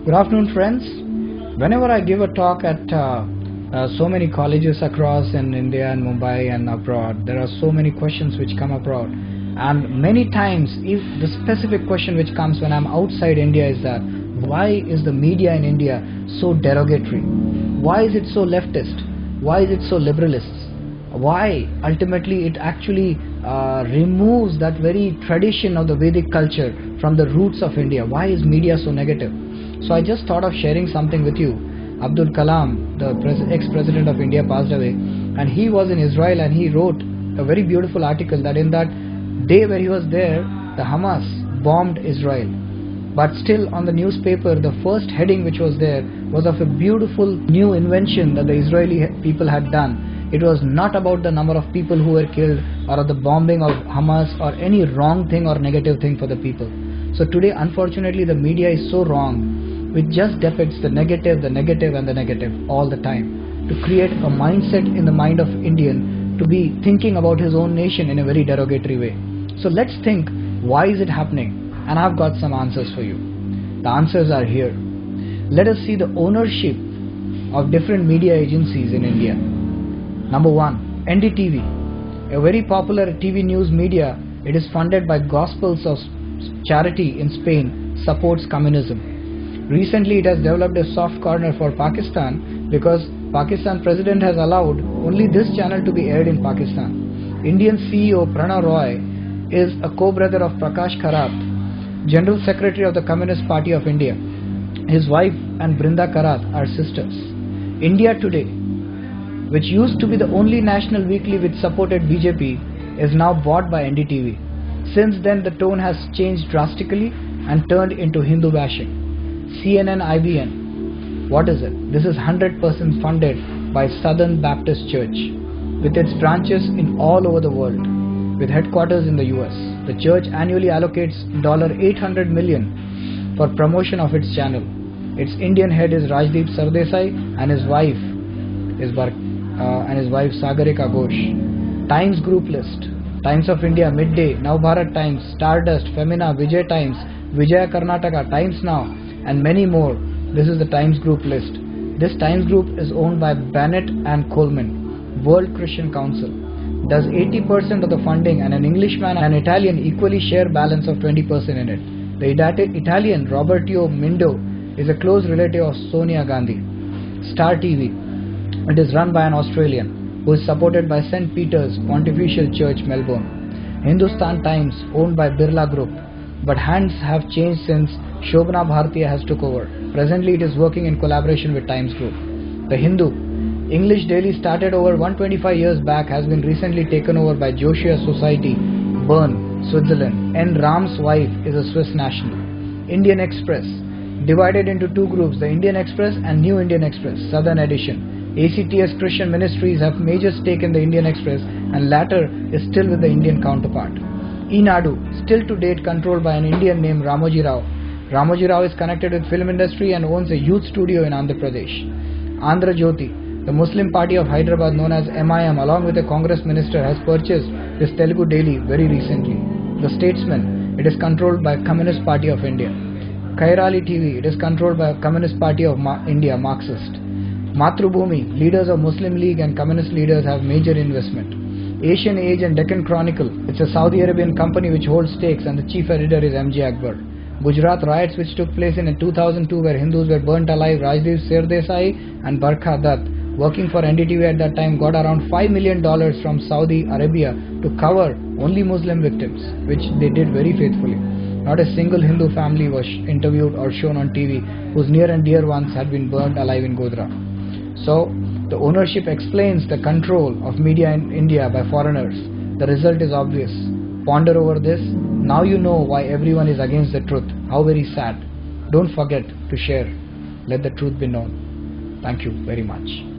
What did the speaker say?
Good afternoon, friends. Whenever I give a talk at so many colleges across in India and Mumbai and abroad, there are so many questions which come abroad. And many times, if the specific question which comes when I'm outside India is that, why is the media in India so derogatory? Why is it so leftist? Why is it so liberalist? Why ultimately it actually removes that very tradition of the Vedic culture from the roots of India? Why is media so negative? So I just thought of sharing something with you. Abdul Kalam, the ex-president of India, passed away, and he was in Israel, and he wrote a very beautiful article that in that day where he was there, the Hamas bombed Israel. But still on the newspaper, the first heading which was there was of a beautiful new invention that the Israeli people had done. It was not about the number of people who were killed or of the bombing of Hamas or any wrong thing or negative thing for the people. So today, unfortunately, the media is so wrong. It just depicts the negative and the negative all the time to create a mindset in the mind of Indian to be thinking about his own nation in a very derogatory way. So let's think, why is it happening? And I've got some answers for you. The answers are here. Let us see the ownership of different media agencies in India. Number one, NDTV, a very popular TV news media. It is funded by Gospels of Charity in Spain, supports communism. Recently, it has developed a soft corner for Pakistan because Pakistan president has allowed only this channel to be aired in Pakistan. Indian CEO Pranav Roy is a co-brother of Prakash Karat, General Secretary of the Communist Party of India. His wife and Brinda Karat are sisters. India Today, which used to be the only national weekly which supported BJP, is now bought by NDTV. Since then, the tone has changed drastically and turned into Hindu bashing. CNN IBN, what is it? This is 100% funded by Southern Baptist Church with its branches in all over the world with headquarters in the US. The church annually allocates $800 million for promotion of its channel. Its Indian head is Rajdeep Sardesai and his wife Sagarika Ghosh. Times Group list: Times of India, Midday, Navbharat Times, Stardust, Femina, Vijay Times, Vijaya Karnataka, Times Now, and many more. This is the Times Group list. This Times Group is owned by Bennett and Coleman, World Christian Council. Does 80% of the funding, and an Englishman and an Italian equally share balance of 20% in it. The Italian Roberto Mindo is a close relative of Sonia Gandhi. Star TV, it is run by an Australian who is supported by St. Peter's Pontifical Church, Melbourne. Hindustan Times, owned by Birla Group, but hands have changed since Shobana Bhartiya has took over. Presently, it is working in collaboration with Times Group. The Hindu, English daily started over 125 years back, has been recently taken over by Joshua Society, Bern, Switzerland. N. Ram's wife is a Swiss national. Indian Express, divided into two groups, the Indian Express and New Indian Express, Southern Edition. ACTS Christian Ministries have major stake in the Indian Express, and latter is still with the Indian counterpart. Enadu, still to date controlled by an Indian named Ramoji Rao. Ramoji Rao is connected with film industry and owns a youth studio in Andhra Pradesh. Andhra Jyoti, the Muslim party of Hyderabad known as MIM, along with a Congress minister, has purchased this Telugu daily very recently. The Statesman, it is controlled by Communist Party of India. Kairali TV, it is controlled by Communist Party of India, Marxist. Matrubhumi, leaders of Muslim League and Communist leaders have major investment. Asian Age and Deccan Chronicle, it's a Saudi Arabian company which holds stakes, and the chief editor is MJ Akbar. Gujarat riots which took place in 2002 where Hindus were burnt alive, Rajdeep Sardesai and Barkha Dutt, working for NDTV at that time, got around $5 million from Saudi Arabia to cover only Muslim victims, which they did very faithfully. Not a single Hindu family was interviewed or shown on TV whose near and dear ones had been burnt alive in Godhra. So, the ownership explains the control of media in India by foreigners. The result is obvious. Ponder over this. Now you know why everyone is against the truth. How very sad. Don't forget to share. Let the truth be known. Thank you very much.